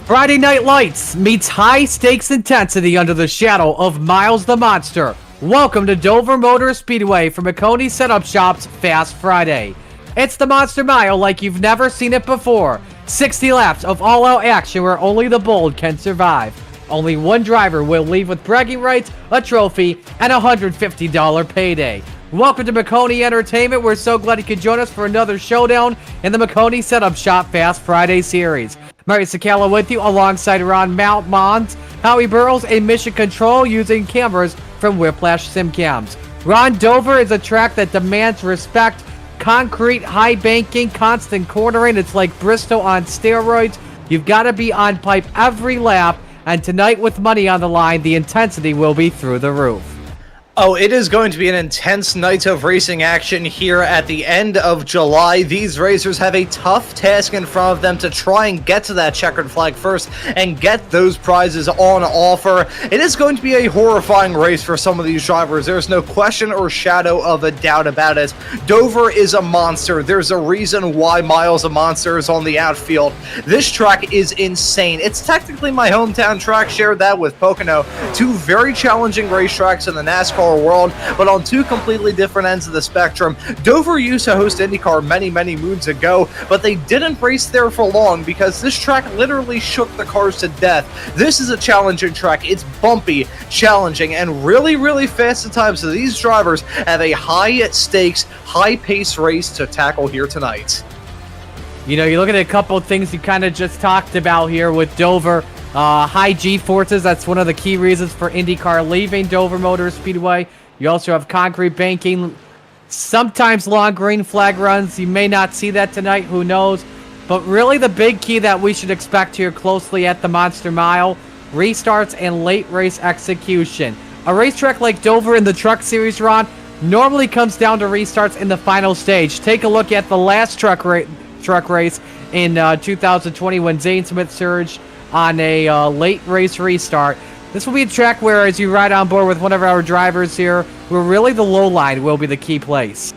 Friday Night Lights meets high-stakes intensity under the shadow of Miles the Monster. Welcome to Dover Motor Speedway for Maconi Setup Shop's Fast Friday. It's the Monster Mile like you've never seen it before. 60 laps of all-out action where only the bold can survive. Only one driver will leave with bragging rights, a trophy, and a $150 payday. Welcome to Maconi Entertainment. We're so glad you could join us for another showdown in the Maconi Setup Shop Fast Friday series. Mary Sakala with you alongside Ron Mount Mons, Howie Burrows, and Mission Control using cameras from Whiplash SimCams. Ron, Dover is a track that demands respect. Concrete, high banking, constant cornering. It's like Bristol on steroids. You've got to be on pipe every lap. And tonight, with money on the line, the intensity will be through the roof. Oh, it is going to be an intense night of racing action here at the end of July. These racers have a tough task in front of them to try and get to that checkered flag first and get those prizes on offer. It is going to be a horrifying race for some of these drivers. There's no question or shadow of a doubt about it. Dover is a monster. There's a reason why Miles a Monster is on the outfield. This track is insane. It's technically my hometown track, shared that with Pocono. Two very challenging racetracks in the NASCAR world, but on two completely different ends of the spectrum. Dover used to host IndyCar many moons ago, but they didn't race there for long because this track literally shook the cars to death. This is a challenging track. It's bumpy, challenging, and really fast at times, so these drivers have a high-stakes, high-pace race to tackle here tonight. You know, you look at a couple of things you kind of just talked about here with Dover. High G-forces, that's one of the key reasons for IndyCar leaving Dover Motor Speedway. You also have concrete banking, sometimes long green flag runs. You may not see that tonight, who knows. But really the big key that we should expect here closely at the Monster Mile, restarts and late race execution. A racetrack like Dover in the Truck Series, Ron, normally comes down to restarts in the final stage. Take a look at the last truck race in 2020 when Zane Smith surged on a late race restart. This will be a track where, as you ride on board with one of our drivers here, where really the low line will be the key place.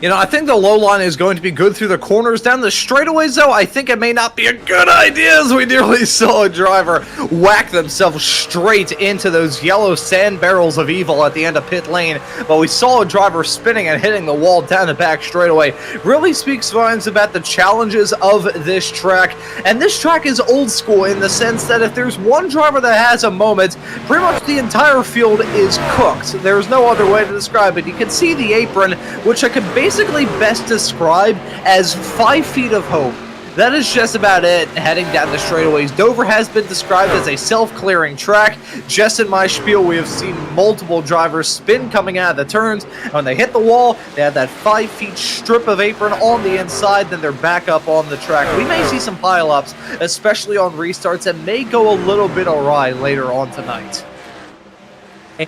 You know, I think the low line is going to be good through the corners. Down the straightaways, though, I think it may not be a good idea, as we nearly saw a driver whack themselves straight into those yellow sand barrels of evil at the end of pit lane. But we saw a driver spinning and hitting the wall down the back straightaway. Really speaks volumes about the challenges of this track. And this track is old school in the sense that if there's one driver that has a moment, pretty much the entire field is cooked. There's no other way to describe it. You can see the apron, which I could basically best describe as 5 feet of hope. That is just about it heading down the straightaways. Dover has been described as a self-clearing track. Just in my spiel, we have seen multiple drivers spin coming out of the turns. And when they hit the wall, they have that 5 feet strip of apron on the inside, then they're back up on the track. We may see some pile-ups, especially on restarts, that may go a little bit awry later on tonight.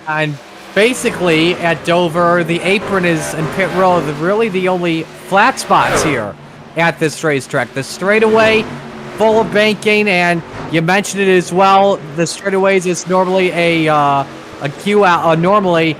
And basically, at Dover, the apron is in pit row, really the only flat spots here at this racetrack. The straightaway, full of banking, and you mentioned it as well. The straightaways is normally a tearaway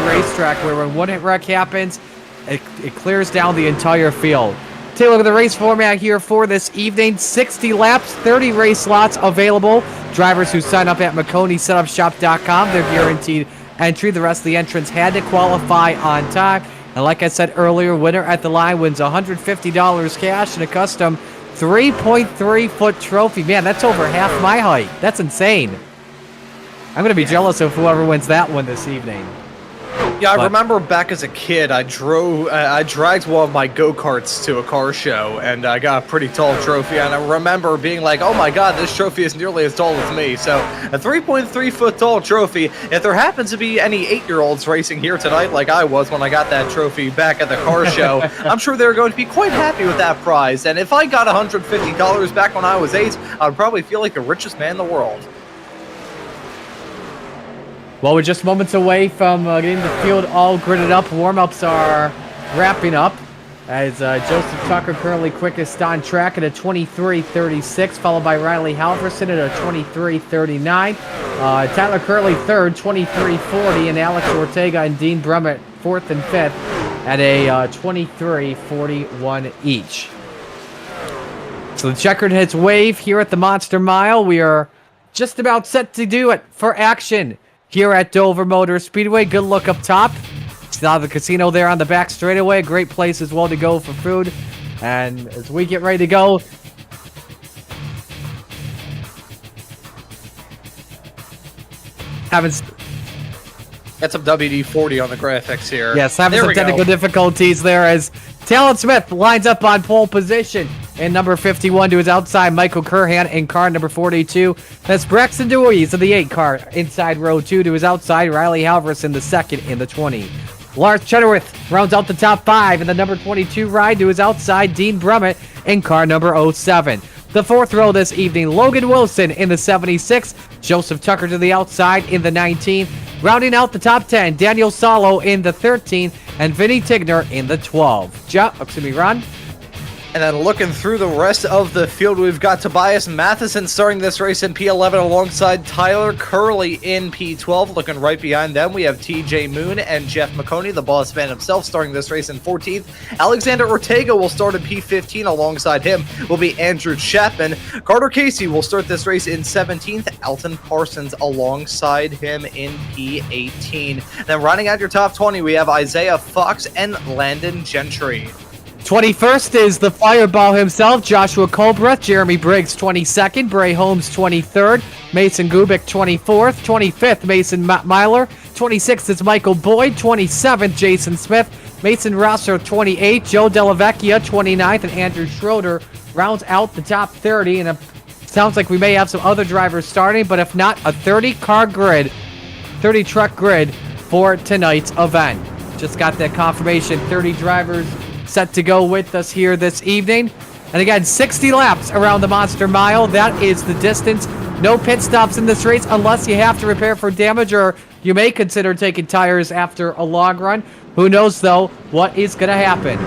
racetrack where when one hit wreck happens, it clears down the entire field. Take a look at the race format here for this evening. 60 laps, 30 race slots available. Drivers who sign up at MaconiSetupShop.com, they're guaranteed entry. The rest of the entrants had to qualify on time. And like I said earlier, winner at the line wins $150 cash and a custom 3.3-foot trophy. Man, that's over half my height. That's insane. I'm going to be jealous of whoever wins that one this evening. Yeah, I remember back as a kid, I dragged one of my go-karts to a car show, and I got a pretty tall trophy, and I remember being like, oh my god, this trophy is nearly as tall as me. So, a 3.3-foot tall trophy. If there happens to be any 8-year-olds racing here tonight, like I was when I got that trophy back at the car show, I'm sure they're going to be quite happy with that prize. And if I got $150 back when I was 8, I would probably feel like the richest man in the world. Well, we're just moments away from getting the field all gridded up. Warm-ups are wrapping up as Joseph Tucker currently quickest on track at a 23.36, followed by Riley Halverson at a 23.39. Tyler Curley third, 23.40, and Alex Ortega and Dean Brummett fourth and fifth at a 23.41 each. So the checkered hits wave here at the Monster Mile. We are just about set to do it for action here at Dover Motor Speedway. Good look up top. Saw the casino there on the back straightaway. Great place as well to go for food. And as we get ready to go, having Got some WD-40 on the graphics here. yes, having some technical difficulties there as Talon Smith lines up on pole position. And number 51 to his outside, Michael Curhan in car number 42. That's Braxton Dewey's of the 8 car inside row 2 to his outside. Riley Halverson the second in the 20. Lars Chenoweth rounds out the top 5 in the number 22 ride to his outside. Dean Brummett in car number 07. The 4th row this evening, Logan Wilson in the 76. Joseph Tucker to the outside in the 19. Rounding out the top 10, Daniel Salo in the 13. And Vinny Tigner in the 12. Ron? And then looking through the rest of the field, we've got Tobias Matheson starting this race in P11 alongside Tyler Curley in P12. Looking right behind them, we have TJ Moon and Jeff Maconi, the boss man himself, starting this race in 14th. Alexander Ortega will start in P15. Alongside him will be Andrew Chapman. Carter Casey will start this race in 17th. Alton Parsons alongside him in P18. Then rounding out your top 20, we have Isaiah Fox and Landon Gentry. 21st is the fireball himself, Joshua Colbreth. Jeremy Briggs, 22nd. Bray Holmes, 23rd. Mason Gubick, 24th. 25th, Mason Myler. 26th is Michael Boyd. 27th, Jason Smith. Mason Rosser, 28th. Joe Delavecchia, 29th. And Andrew Schroeder rounds out the top 30. And it sounds like we may have some other drivers starting, but if not, a 30-car grid, 30-truck grid for tonight's event. Just got that confirmation. 30 drivers set to go with us here this evening. And again, 60 laps around the Monster Mile. That is the distance. No pit stops in this race unless you have to repair for damage, or you may consider taking tires after a long run. Who knows, though, what is going to happen.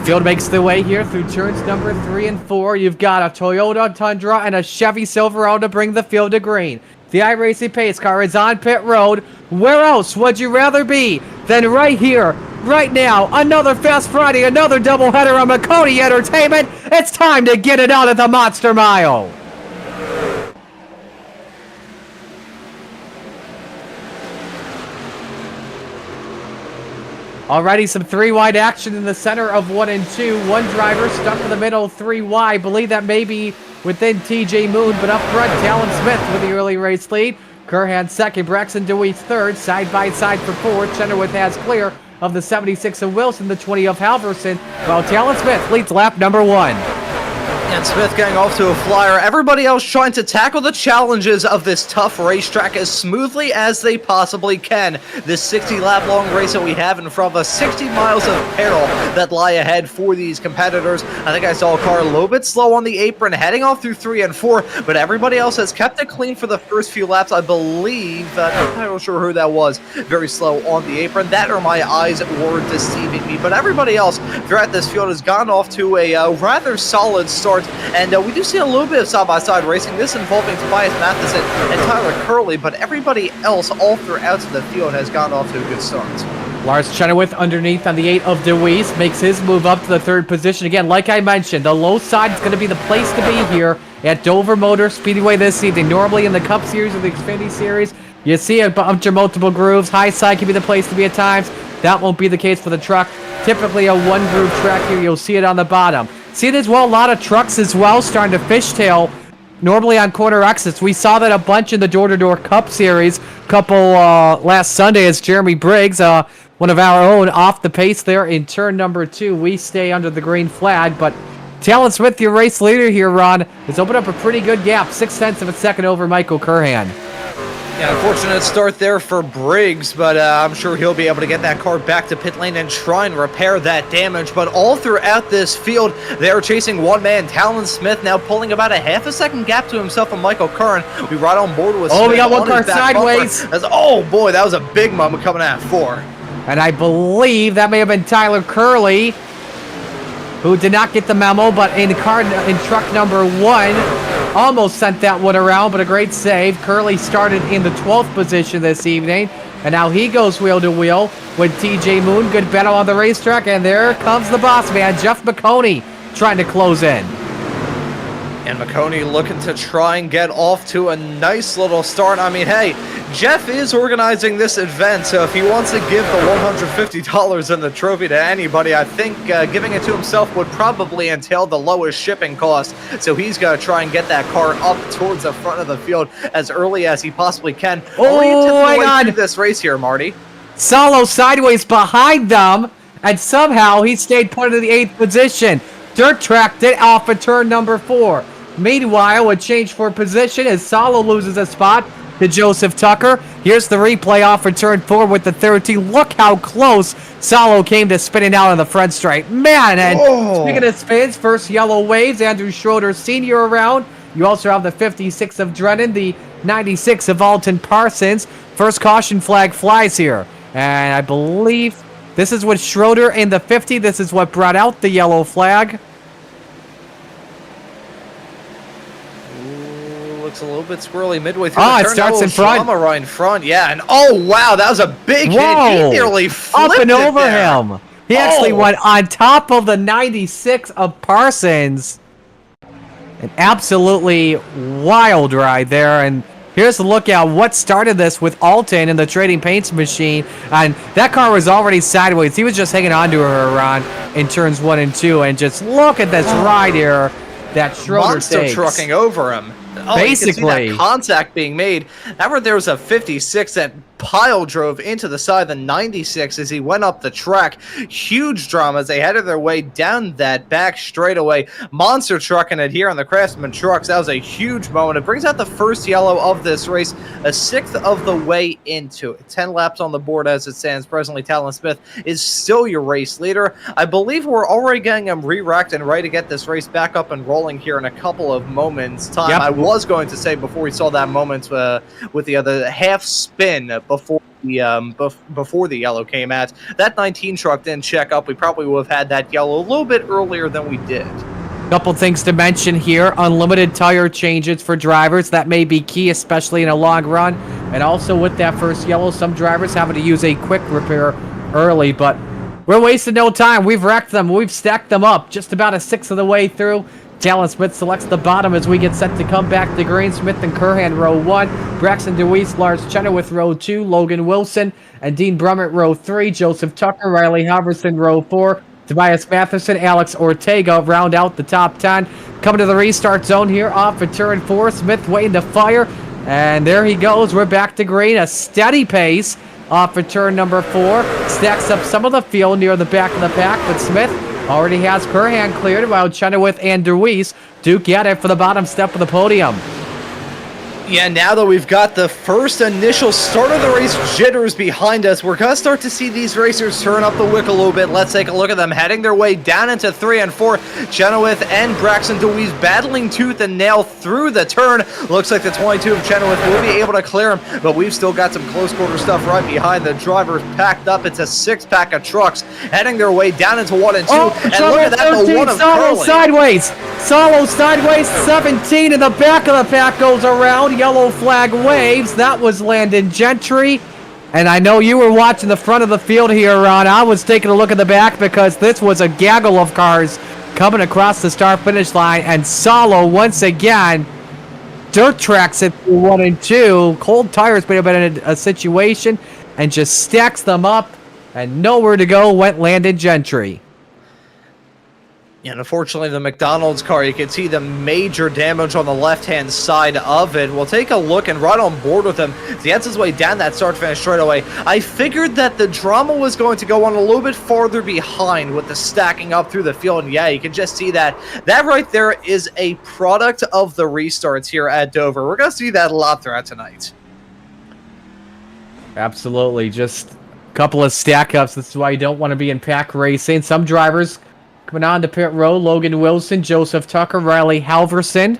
Field makes the way here through turns number 3 and 4. You've got a Toyota Tundra and a Chevy Silverado to bring the field to green. The iRacing pace car is on pit road. Where else would you rather be than right here, right now? Another Fast Friday, another doubleheader on Maconi Entertainment. It's time to get it out at the Monster Mile. Already some 3-wide action in the center of 1 and 2. One driver stuck in the middle, 3 wide. Believe that may be within TJ Moon, but up front, Talon Smith with the early race lead. Curhan second, Braxton Dewey third, side by side for 4. Chenoweth has clear of the 76 of Wilson, the 20 of Halverson, while Talon Smith leads lap number 1. And Smith getting off to a flyer. Everybody else trying to tackle the challenges of this tough racetrack as smoothly as they possibly can. This 60-lap long race that we have in front of us, 60 miles of peril that lie ahead for these competitors. I think I saw a car a little bit slow on the apron heading off through 3 and 4, but everybody else has kept it clean for the first few laps. I believe, I'm not sure who that was, very slow on the apron. That or my eyes were deceiving me, but everybody else throughout this field has gone off to a rather solid start. And we do see a little bit of side-by-side racing, this involving Tobias Matheson and Tyler Curley, but everybody else all throughout the field has gone off to a good start. Lars Chenoweth underneath on the 8 of DeWeese makes his move up to the 3rd position. Again, like I mentioned, the low side is going to be the place to be here at Dover Motor Speedway this evening. Normally in the Cup Series or the Xfinity Series, you see a bunch of multiple grooves. High side can be the place to be at times. That won't be the case for the truck. Typically a 1-groove track here. You'll see it on the bottom. See it as well, a lot of trucks as well starting to fishtail normally on corner exits. We saw that a bunch in the door-to-door Cup Series couple last Sunday as Jeremy Briggs, one of our own, off the pace there in turn number 2. We stay under the green flag, but Talon Smith, your race leader here, Ron, has opened up a pretty good gap, 0.6 of a second over Michael Curhan. Yeah, unfortunate start there for Briggs, but I'm sure he'll be able to get that car back to pit lane and try and repair that damage. But all throughout this field, they're chasing one man, Talon Smith, now pulling about a half a second gap to himself and Michael Curran. We right on board with Smith. We got one car sideways. Oh boy, that was a big moment coming out of 4. And I believe that may have been Tyler Curley, who did not get the memo, but in truck number 1, almost sent that one around, but a great save. Curley started in the 12th position this evening, and now he goes wheel to wheel with TJ Moon. Good battle on the racetrack, and there comes the boss man, Jeff Maconi, trying to close in. And Maconi looking to try and get off to a nice little start. I mean, hey, Jeff is organizing this event, so if he wants to give the $150 and the trophy to anybody, I think giving it to himself would probably entail the lowest shipping cost. So he's going to try and get that car up towards the front of the field as early as he possibly can. Oh, my God. This race here, Marty. Solo sideways behind them, and somehow he stayed put in the 8th position. Dirt tracked it off of turn number 4. Meanwhile, a change for position as Solo loses a spot to Joseph Tucker. Here's the replay off of turn 4 with the 13. Look how close Solo came to spinning out on the front straight. Man, and speaking of spins, first yellow waves, Andrew Schroeder Sr. around. You also have the 56 of Drennan, the 96 of Alton Parsons. First caution flag flies here. And I believe this is what Schroeder in the 50. This is what brought out the yellow flag. Looks a little bit squirrely midway through the turn. It starts in front. Drama right in front, yeah. And oh, wow, that was a big hit. He nearly flipped up and over there. him. He actually went on top of the 96 of Parsons. An absolutely wild ride there. And here's a look at what started this with Alton and the Trading Paints machine. And that car was already sideways. He was just hanging on to her, Ron, in turns 1 and 2. And just look at this ride here that Schroeder Monster takes. Trucking over him. Oh, basically, you can see that contact being made. That right there was a 56 that pile drove into the side of the 96 as he went up the track. Huge drama as they headed their way down that back straightaway. Monster trucking it here on the Craftsman trucks. That was a huge moment. It brings out the first yellow of this race, a 6th of the way into it. 10 laps on the board as it stands. Presently, Talon Smith is still your race leader. I believe we're already getting him re-racked and ready to get this race back up and rolling here in a couple of moments' time. Yep. I was going to say before we saw that moment with the other half spin before the yellow came at, that 19 truck didn't check up. We probably would have had that yellow a little bit earlier than we did. Couple things to mention here. Unlimited tire changes for drivers. That may be key, especially in a long run. And also with that first yellow, some drivers having to use a quick repair early. But we're wasting no time. We've wrecked them. We've stacked them up. Just about a 6th of the way through. Talon Smith selects the bottom as we get set to come back to green. Smith and Curhan row 1. Braxton DeWeese, Lars Chenoweth row 2. Logan Wilson and Dean Brummett row 3. Joseph Tucker, Riley Halverson row 4. Tobias Matheson, Alex Ortega round out the top 10. Coming to the restart zone here off of turn 4. Smith waiting to fire. And there he goes. We're back to green. A steady pace off of turn number 4. Stacks up some of the field near the back of the pack, but Smith already has Curhan cleared while Chenoweth and DeWeese duke at it for the bottom step of the podium. Yeah, now that we've got the first initial start of the race jitters behind us, we're going to start to see these racers turn up the wick a little bit. Let's take a look at them heading their way down into 3 and 4. Chenoweth and Braxton DeWeese battling tooth and nail through the turn. Looks like the 22 of Chenoweth will be able to clear him, but we've still got some close quarter stuff right behind the drivers packed up. It's a 6-pack of trucks heading their way down into 1 and 2. And look at that, the one of Curly. Sideways. Solo sideways. 17 in the back of the pack goes around. Yellow flag waves. That was Landon Gentry. And I know you were watching the front of the field here, Ron. I was taking a look at the back because this was a gaggle of cars coming across the start finish line. And Solo, once again, dirt tracks it through 1 and 2. Cold tires may have been in a situation and just stacks them up. And nowhere to go went Landon Gentry. And unfortunately, the McDonald's car, you can see the major damage on the left-hand side of it. We'll take a look and right on board with him. He heads his way down that start-finish straightaway. I figured that the drama was going to go on a little bit farther behind with the stacking up through the field. And yeah, you can just see that. That right there is a product of the restarts here at Dover. We're going to see that a lot throughout tonight. Absolutely. Just a couple of stack-ups. This is why you don't want to be in pack racing. Some drivers coming on to pit road, Logan Wilson, Joseph Tucker, Riley Halverson,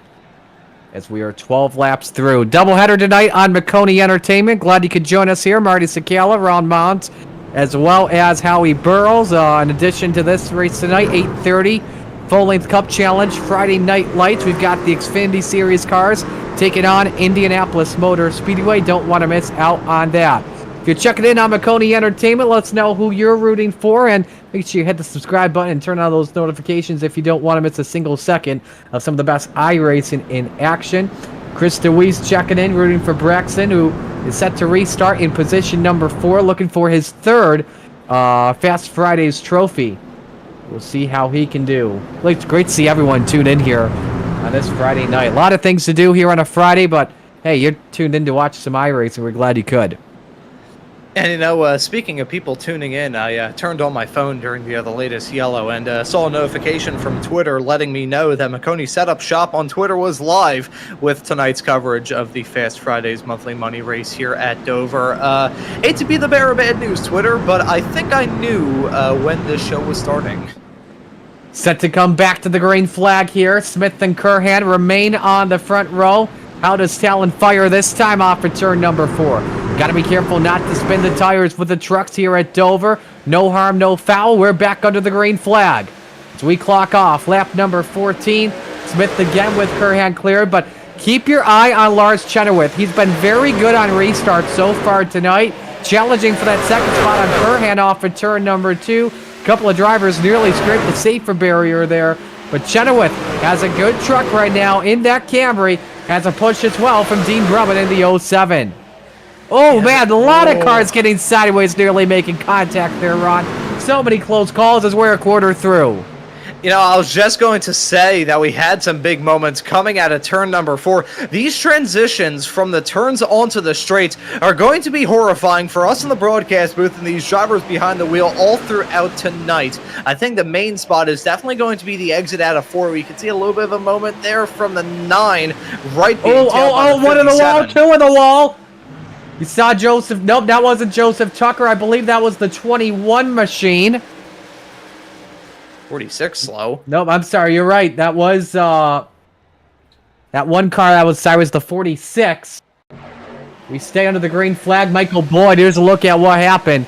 as we are 12 laps through. Doubleheader tonight on Maconi Entertainment. Glad you could join us here. Marty Sakala, Ron Mount, as well as Howie Burrows. In addition to this race tonight, 8:30, full-length Cup Challenge, Friday Night Lights. We've got the Xfinity Series cars taking on Indianapolis Motor Speedway. Don't want to miss out on that. If you're checking in on Maconi Entertainment, let us know who you're rooting for, and make sure you hit the subscribe button and turn on those notifications if you don't want to miss a single second of some of the best iRacing in action. Chris DeWeese checking in, rooting for Braxton, who is set to restart in position number 4, looking for his third Fast Fridays trophy. We'll see how he can do. It's great to see everyone tune in here on this Friday night. A lot of things to do here on a Friday, but hey, you're tuned in to watch some iRacing. We're glad you could. And you know, speaking of people tuning in, I turned on my phone during the latest yellow and saw a notification from Twitter letting me know that Maconi Setup Shop on Twitter was live with tonight's coverage of the Fast Fridays monthly money race here at Dover. Hate to be the bearer of bad news, Twitter, but I think I knew when this show was starting. Set to come back to the green flag here. Smith and Curhan remain on the front row. How does Talon fire this time off at turn number 4? Got to be careful not to spin the tires with the trucks here at Dover. No harm, no foul. We're back under the green flag. As we clock off, lap number 14. Smith again with Curhan cleared, but keep your eye on Lars Chenoweth. He's been very good on restarts so far tonight. Challenging for that second spot on Curhan off at turn number 2. A couple of drivers nearly scraped the safer barrier there, but Chenoweth has a good truck right now in that Camry. Has a push as well from Dean Grubbin in the 07. Oh, man, a lot of cars getting sideways, nearly making contact there, Ron. So many close calls as we're a quarter through. You know, I was just going to say that we had some big moments coming out of turn number 4. These transitions from the turns onto the straights are going to be horrifying for us in the broadcast booth and these drivers behind the wheel all throughout tonight. I think the main spot is definitely going to be the exit out of 4. We can see a little bit of a moment there from the 9 right being tailed by the 57. One in the wall, 2 in the wall. You saw Joseph. Nope, that wasn't Joseph Tucker. I believe that was the 21 machine. 46 slow. Nope, I'm sorry. You're right. That was that one car that was the 46. We stay under the green flag. Michael Boyd, here's a look at what happened.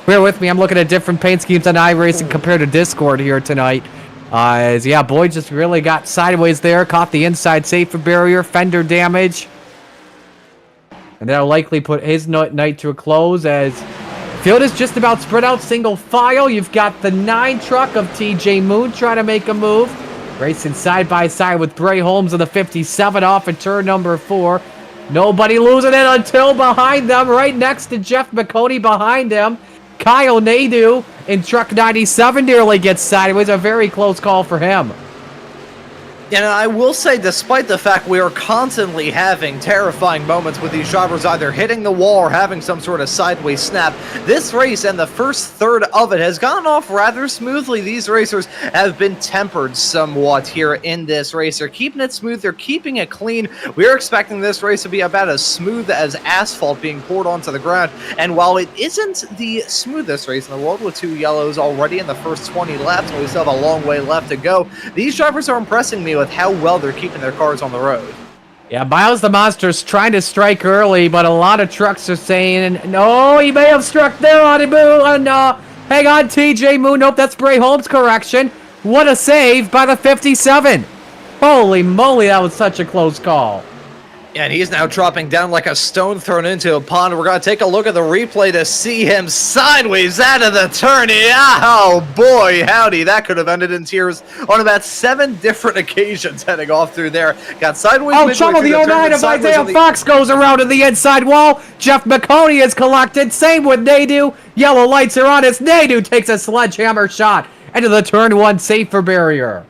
Bear with me. I'm looking at different paint schemes on iRacing compared to Discord here tonight. Yeah, Boyd just really got sideways there. Caught the inside safer barrier. Fender damage. And that'll likely put his night to a close as field is just about spread out single file. You've got the 9 truck of TJ Moon trying to make a move. Racing side by side with Bray Holmes of the 57 off at turn number 4. Nobody losing it until behind them, right next to Jeff Maconi behind him. Kyle Nadeau in truck 97 nearly gets sideways. A very close call for him. And I will say, despite the fact we are constantly having terrifying moments with these drivers either hitting the wall or having some sort of sideways snap, this race and the first third of it has gone off rather smoothly. These racers have been tempered somewhat here in this race. They're keeping it smooth. They're keeping it clean. We're expecting this race to be about as smooth as asphalt being poured onto the ground. And while it isn't the smoothest race in the world with 2 yellows already in the first 20 laps, and we still have a long way left to go, these drivers are impressing me with how well they're keeping their cars on the road. Yeah, Miles the Monster's trying to strike early, but a lot of trucks are saying, no, he may have struck there on him. Hang on, TJ Moon. Nope, that's Bray Holmes' correction. What a save by the 57. Holy moly, that was such a close call. And he's now dropping down like a stone thrown into a pond. We're going to take a look at the replay to see him sideways out of the turn. Oh, boy, howdy. That could have ended in tears on about 7 different occasions heading off through there. Got sideways. Oh, trouble. The 09 of Isaiah Fox goes around to the inside wall. Jeff Maconi is collected. Same with Nadeau. Yellow lights are on as Nadeau takes a sledgehammer shot into the turn 1 safer barrier.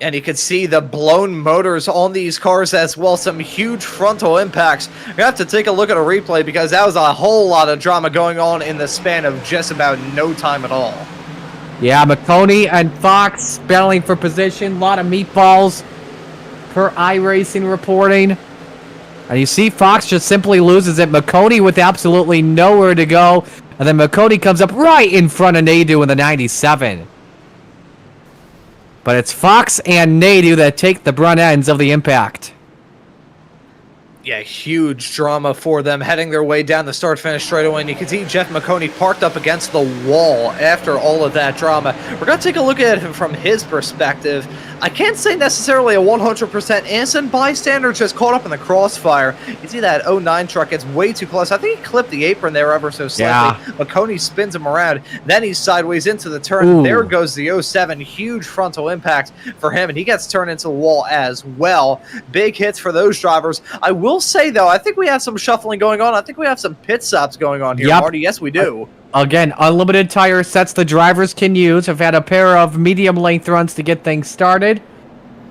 And you can see the blown motors on these cars as well. Some huge frontal impacts. We have to take a look at a replay because that was a whole lot of drama going on in the span of just about no time at all. Yeah, Maconi and Fox battling for position. A lot of meatballs per iRacing reporting. And you see Fox just simply loses it. Maconi with absolutely nowhere to go. And then Maconi comes up right in front of Nadeau in the 97. But it's Fox and Nadeau that take the brunt ends of the impact. Yeah, huge drama for them heading their way down the start-finish straightaway, and you can see Jeff Maconi parked up against the wall after all of that drama. We're going to take a look at it from his perspective. I can't say necessarily a 100% innocent bystander, just caught up in the crossfire. You see that 09 truck gets way too close. I think he clipped the apron there ever so slightly. Yeah. Maconi spins him around, then he's sideways into the turn. Ooh. There goes the 07, huge frontal impact for him, and he gets turned into the wall as well. Big hits for those drivers. I will say, though, I think we have some shuffling going on. I think we have some pit stops going on here, Marty. Yes, we do. Again, unlimited tire sets the drivers can use. Have had a pair of medium-length runs to get things started.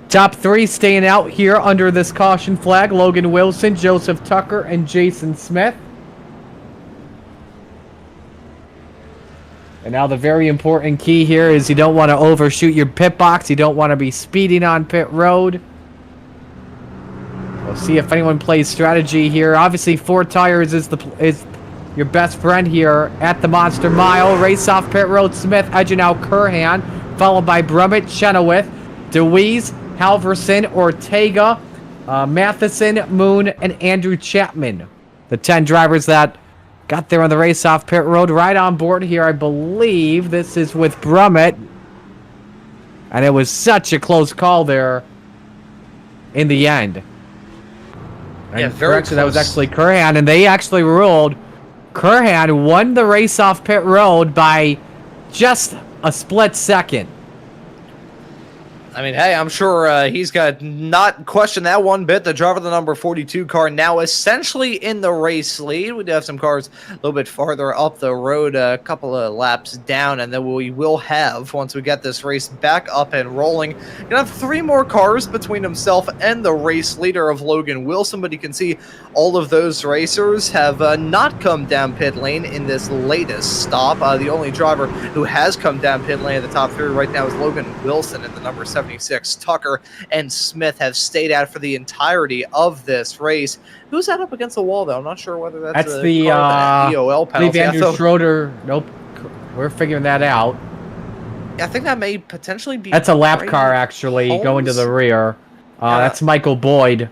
Top 3 staying out here under this caution flag. Logan Wilson, Joseph Tucker, and Jason Smith. And now the very important key here is you don't want to overshoot your pit box. You don't want to be speeding on pit road. We'll see if anyone plays strategy here. Obviously, 4 tires is your best friend here at the Monster Mile. Race off pit road. Smith edging out Curhan, followed by Brummett, Chenoweth, DeWeese, Halverson, Ortega, Matheson, Moon, and Andrew Chapman. The 10 drivers that got there on the race off pit road. Right on board here, I believe this is with Brummett. And it was such a close call there in the end. And yeah, very close. That was actually Curhan, and they actually ruled Curhan won the race off pit road by just a split second. I mean, hey, I'm sure he's got not questioned that one bit. The driver of the number 42 car now essentially in the race lead. We do have some cars a little bit farther up the road, a couple of laps down, and then we will have, once we get this race back up and rolling, you're going to have 3 more cars between himself and the race leader of Logan Wilson, but you can see all of those racers have not come down pit lane in this latest stop. The only driver who has come down pit lane at the top 3 right now is Logan Wilson in the number 76. Tucker and Smith have stayed out for the entirety of this race. Who's that up against the wall, though? I'm not sure whether that's the EOL penalty. Andrew Schroeder. Nope. We're figuring that out. I think that may potentially be... That's a lap car, actually, going to the rear. That's Michael Boyd.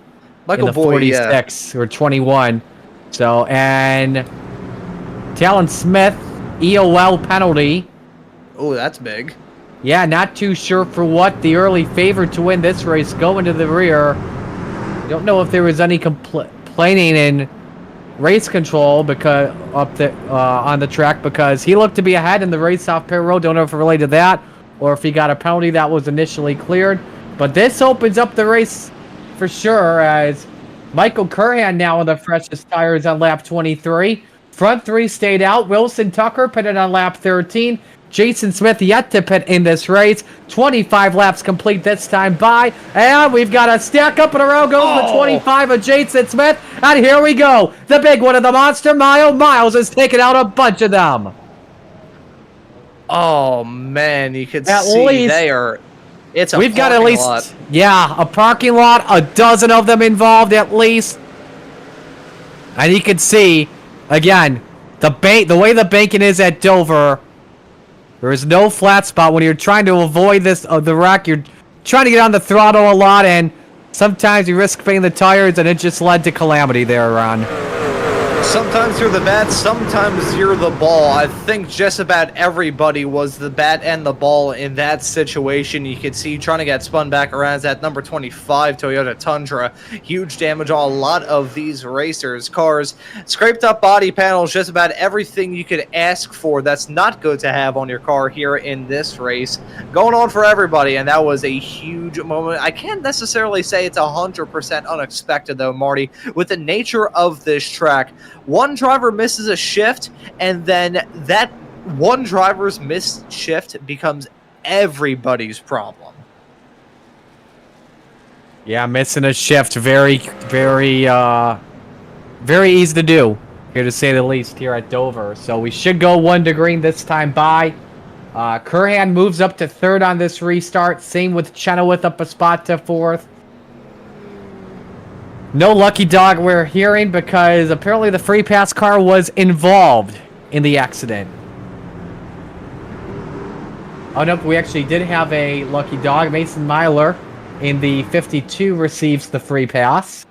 Michael in the Boyd, 46 or 21. So, and Talon Smith, EOL penalty. Oh, that's big. Yeah, not too sure for what. The early favorite to win this race going to the rear. Don't know if there was any complaining in race control because up the on the track, because he looked to be ahead in the race off pit road. Don't know if it related to that or if he got a penalty that was initially cleared. But this opens up the race for sure, as Michael Curhan now on the freshest tires on lap 23. Front 3 stayed out. Wilson Tucker pitted on lap 13. Jason Smith yet to pit in this race. 25 laps complete this time by. And we've got a stack up in a row. Goes the 25 of Jason Smith. And here we go. The big one of the Monster Mile. Miles has taken out a bunch of them. Oh, man. You can see they are... It's a We've got at least... lot. Yeah, a parking lot. A dozen of them involved at least. And you can see, again, the way the banking is at Dover... There is no flat spot when you're trying to avoid the wreck. You're trying to get on the throttle a lot, and sometimes you risk paying the tires, and it just led to calamity there, Ron. Sometimes you're the bat, sometimes you're the ball. I think just about everybody was the bat and the ball in that situation. You could see trying to get spun back around that number 25 Toyota Tundra. Huge damage on a lot of these racers' cars. Scraped up body panels, just about everything you could ask for that's not good to have on your car here in this race. Going on for everybody, and that was a huge moment. I can't necessarily say it's 100% unexpected, though, Marty. With the nature of this track, one driver misses a shift, and then that one driver's missed shift becomes everybody's problem. Yeah, missing a shift, very, very, very easy to do, here to say the least, here at Dover. So we should go 1 to green this time by. Curhan moves up to 3rd on this restart. Same with Chenoweth up a spot to 4th. No lucky dog we're hearing, because apparently the free pass car was involved in the accident. Oh, no, we actually did have a lucky dog. Mason Myler in the 52 receives the free pass.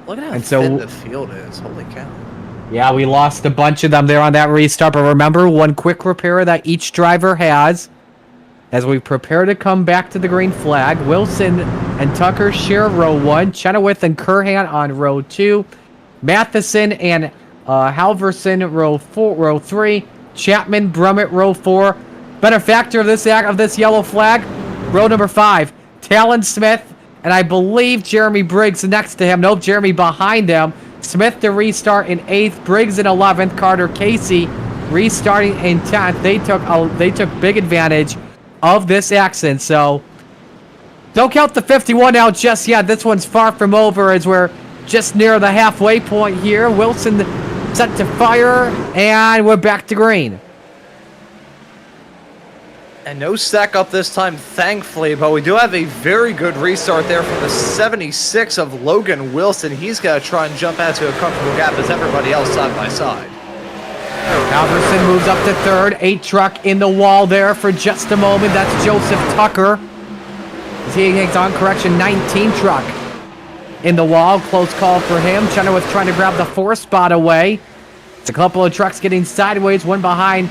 Look at how And so- thin the field is. Holy cow. Yeah, we lost a bunch of them there on that restart, but remember, one quick repair that each driver has as we prepare to come back to the green flag. Wilson and Tucker share row 1, Chenoweth and Curhan on row 2, Matheson and Halverson row 3, Chapman, Brummett row 4. Benefactor of this yellow flag, row number 5, Talon Smith, and I believe Jeremy Briggs next to him. Nope, Jeremy behind him. Smith to restart in 8th, Briggs in 11th, Carter Casey restarting in 10th. They took big advantage of this accident, so don't count the 51 out just yet. This one's far from over as we're just near the halfway point here. Wilson set to fire, and we're back to green. And no stack up this time, thankfully, but we do have a very good restart there from the 76 of Logan Wilson. He's got to try and jump out to a comfortable gap as everybody else side by side. Halverson moves up to 3rd. 8 truck in the wall there for just a moment. That's Joseph Tucker. He takes on correction. 19 truck in the wall. Close call for him. Chenoweth trying to grab the 4th spot away. It's a couple of trucks getting sideways. One behind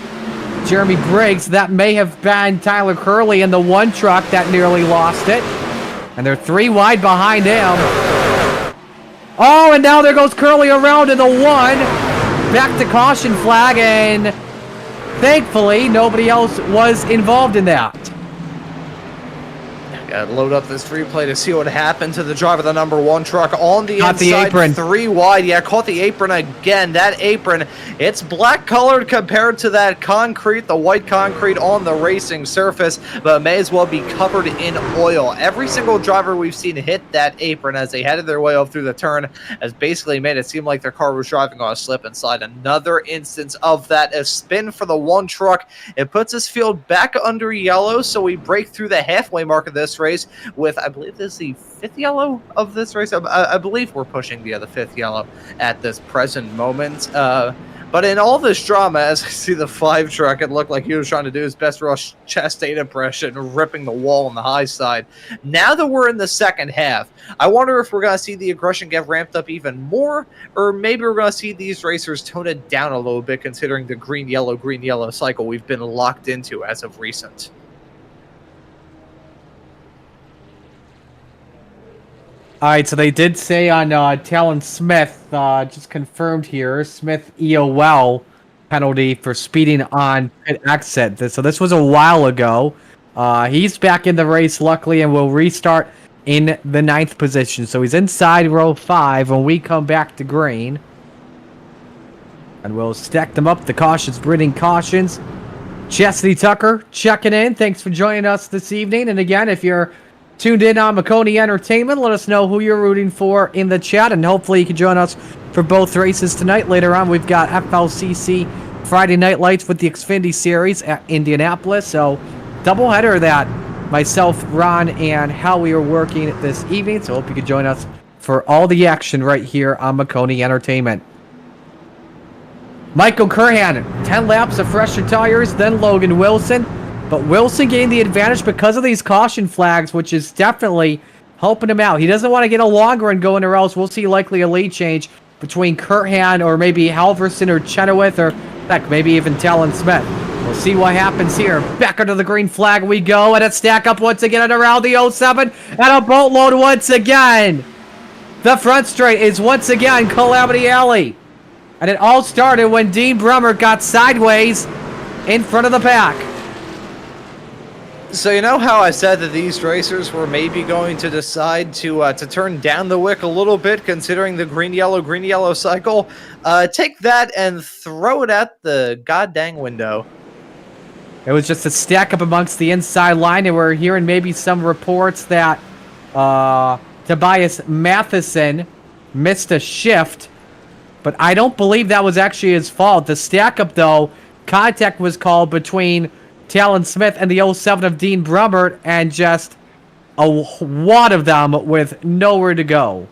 Jeremy Briggs. That may have been Tyler Curley in the 1 truck that nearly lost it. And they're 3 wide behind him. Oh, and now there goes Curley around in the 1. Back to caution flag, and thankfully nobody else was involved in that. Gotta load up this replay to see what happened to the driver of the number 1 truck on the Caught the inside, apron. 3 wide. Yeah, caught the apron again. That apron, it's black colored compared to that concrete, the white concrete on the racing surface, but may as well be covered in oil. Every single driver we've seen hit that apron as they headed their way up through the turn has basically made it seem like their car was driving on a slip and slide. Another instance of that. A spin for the 1 truck. It puts this field back under yellow, so we break through the halfway mark of this race with, I believe this is the 5th yellow of this race. I believe we're pushing the 5th yellow at this present moment. But in all this drama, as I see the 5 truck, it looked like he was trying to do his best Rush Chastain impression, ripping the wall on the high side. Now that we're in the second half, I wonder if we're going to see the aggression get ramped up even more, or maybe we're going to see these racers tone it down a little bit, considering the green-yellow cycle we've been locked into as of recent. All right, so they did say on Talon Smith, just confirmed here, Smith EOL penalty for speeding on pit exit. So this was a while ago. He's back in the race, luckily, and will restart in the 9th position. So he's inside row 5 when we come back to green. And we'll stack them up, the cautions, breeding cautions. Chastity Tucker checking in. Thanks for joining us this evening. And again, if you're tuned in on Maconi Entertainment, let us know who you're rooting for in the chat, and hopefully you can join us for both races tonight. Later on, we've got FLCC Friday Night Lights with the Xfinity Series at Indianapolis. So, doubleheader that myself, Ron, and Howie are working this evening. So, hope you can join us for all the action right here on Maconi Entertainment. Michael Curhan, 10 laps of fresher tires, then Logan Wilson. But Wilson gained the advantage because of these caution flags, which is definitely helping him out. He doesn't want to get a long run going, or else we'll see likely a lead change between Curhan or maybe Halverson or Chenoweth, or heck, maybe even Talon Smith. We'll see what happens here. Back under the green flag we go, and a stack up once again and around the 07, and a boatload once again. The front straight is once again Calamity Alley. And it all started when Dean Brummert got sideways in front of the pack. So you know how I said that these racers were maybe going to decide to turn down the wick a little bit, considering the green-yellow cycle? Take that and throw it at the goddamn window. It was just a stack up amongst the inside line, and we're hearing maybe some reports that Tobias Matheson missed a shift, but I don't believe that was actually his fault. The stack up, though, contact was called between Talon Smith and the 07 of Dean Brummert, and just a wad of them with nowhere to go.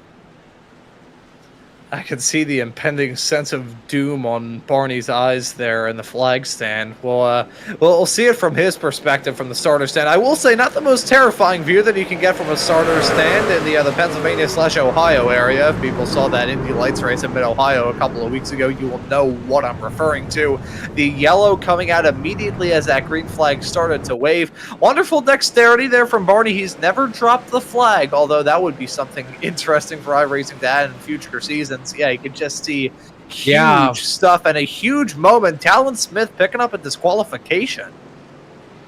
I can see the impending sense of doom on Barney's eyes there in the flag stand. We'll see it from his perspective from the starter stand. I will say, not the most terrifying view that you can get from a starter stand in the Pennsylvania/Ohio area. If people saw that Indy Lights race in Mid-Ohio a couple of weeks ago, you will know what I'm referring to. The yellow coming out immediately as that green flag started to wave. Wonderful dexterity there from Barney. He's never dropped the flag, although that would be something interesting for iRacing to add in future seasons. Yeah, you could just see huge stuff and a huge moment. Talon Smith picking up a disqualification.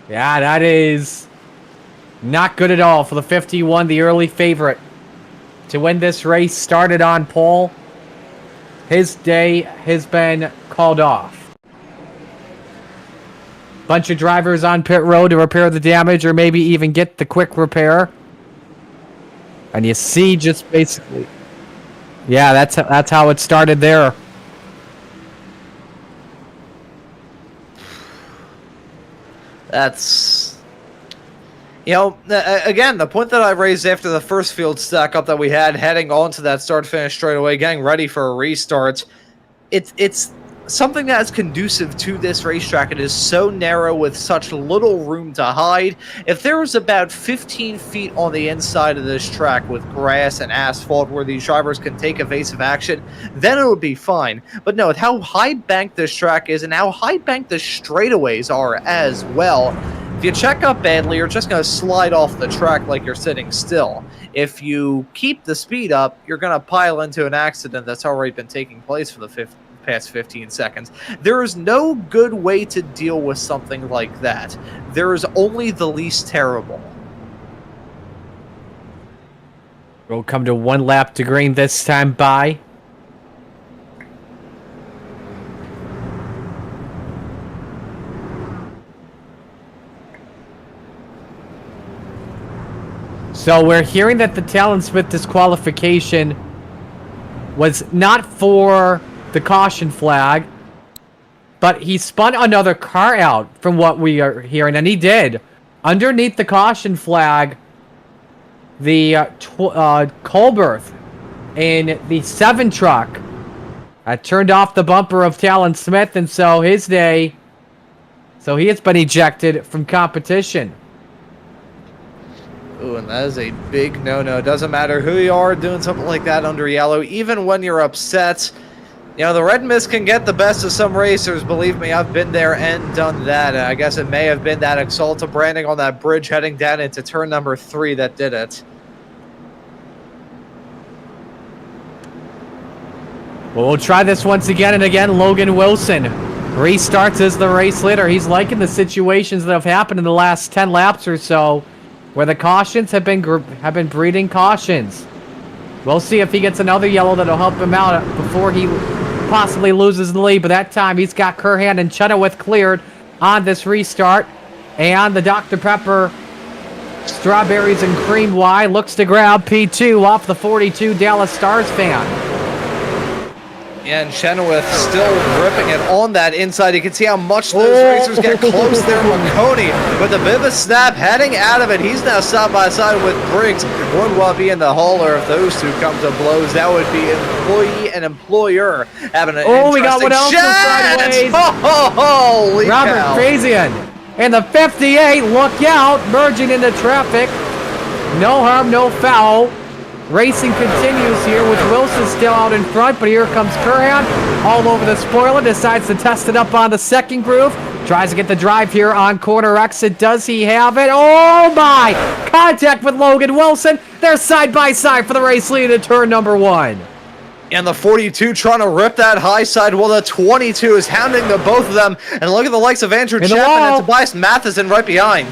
Yeah, that is not good at all for the 51, the early favorite to win this race. Started on pole. His day has been called off. Bunch of drivers on pit road to repair the damage or maybe even get the quick repair. And you see just basically... Yeah, that's how it started there. That's, you know, again, the point that I raised after the first field stack up that we had heading on to that start-finish straightaway, getting ready for a restart, it's something that's conducive to this racetrack. It is so narrow with such little room to hide. If there was about 15 feet on the inside of this track with grass and asphalt where these drivers can take evasive action, then it would be fine. But no, with how high banked this track is and how high banked the straightaways are as well, if you check up badly, you're just going to slide off the track like you're sitting still. If you keep the speed up, you're going to pile into an accident that's already been taking place for the past 15 seconds. There is no good way to deal with something like that. There is only the least terrible. We'll come to one lap to green this time by. So we're hearing that the Talon Smith disqualification was not for the caution flag, but he spun another car out from what we are hearing, and he did. Underneath the caution flag, the Colberth in the 7 truck turned off the bumper of Talon Smith, and so he has been ejected from competition. Ooh, and that is a big no-no. Doesn't matter who you are doing something like that under yellow, even when you're upset. You know, the red mist can get the best of some racers. Believe me, I've been there and done that. I guess it may have been that Axalta branding on that bridge heading down into turn number 3 that did it. Well, we'll try this once again and again. Logan Wilson restarts as the race leader. He's liking the situations that have happened in the last 10 laps or so, where the cautions have been breeding cautions. We'll see if he gets another yellow that'll help him out before he possibly loses the lead. But that time, he's got Curhan and Chenoweth cleared on this restart. And the Dr. Pepper Strawberries and Cream Y looks to grab P2 off the 42 Dallas Stars fan. And Chenoweth still ripping it on that inside. You can see how much those racers get close there. Maconi with a bit of a snap heading out of it. He's now side by side with Briggs. Wouldn't want to be in the hauler if those two come to blows. That would be employee and employer having an interesting we got one else sideways. Holy Robert cow. Fazian and the 58. Look out, merging into traffic. No harm, no foul. Racing continues here with Wilson still out in front, but here comes Curhan all over the spoiler, decides to test it up on the second groove, tries to get the drive here on corner exit. Does he have it? Oh my! Contact with Logan Wilson. They're side by side for the race lead at turn number 1. And the 42 trying to rip that high side while the 22 is hounding the both of them. And look at the likes of Andrew Chapman and Tobias Matheson right behind.